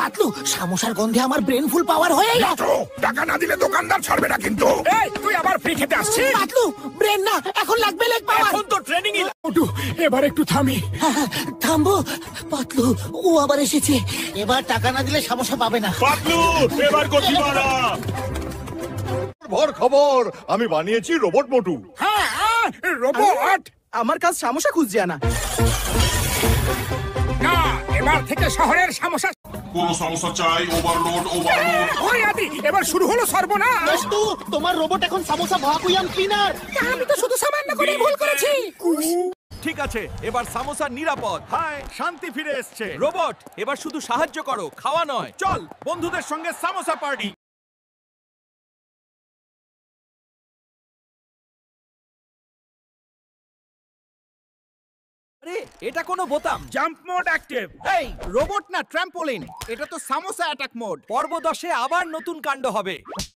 পাতলু, সামোসার গন্ধে আমার ব্রেন ফুল পাওয়ার হয়ে গেছে। টাকা না দিলে দোকানদার ছাড়বে না কিন্তু। এই তুই আবার ফ্রি খেতে আসছিস? পাতলু, ব্রেন না, এখন লাগবে লেগ পাওয়ার। এখন তো ট্রেনিং ই মোটু, এবার একটু থামি। থামবো। পাতলু, ও আবার এসেছে। এবার টাকা না দিলে সামোসা পাবে না। পাতলু, এবার গতি বাড়া। ভর খবর, আমি বানিয়েছি রোবট মোটু। হ্যাঁ, রোবট। আমার কাজ সামোসা খুঁজছে আনা। না, এবার থেকে শহরের সমস্যা। কোন সমস্যা চাই? Overload overload. ওই আদি, এবার শুরু হলো সর্বনাশ। দোস্তু, তোমার রোবট এখন সামোসা ভাকুয়াম ক্লিনার। আমি তো শুধু সামান্য করে ভুল করেছি। ঠিক আছে, এবার সামোসা নিরাপদ। হাই, শান্তি ফিরে এসছে। রোবট, এবার শুধু সাহায্য করো, খাওয়া নয়। চল, বন্ধুদের সঙ্গে সামোসা পার্টি। আরে, এটা কোনো বোতাম? Jump mode active. এই, রোবট না ট্র্যাম্পোলিন। এটা তো সামোসা অ্যাটাক মোড। পর্ব 10-এ আবার নতুন কাণ্ড হবে।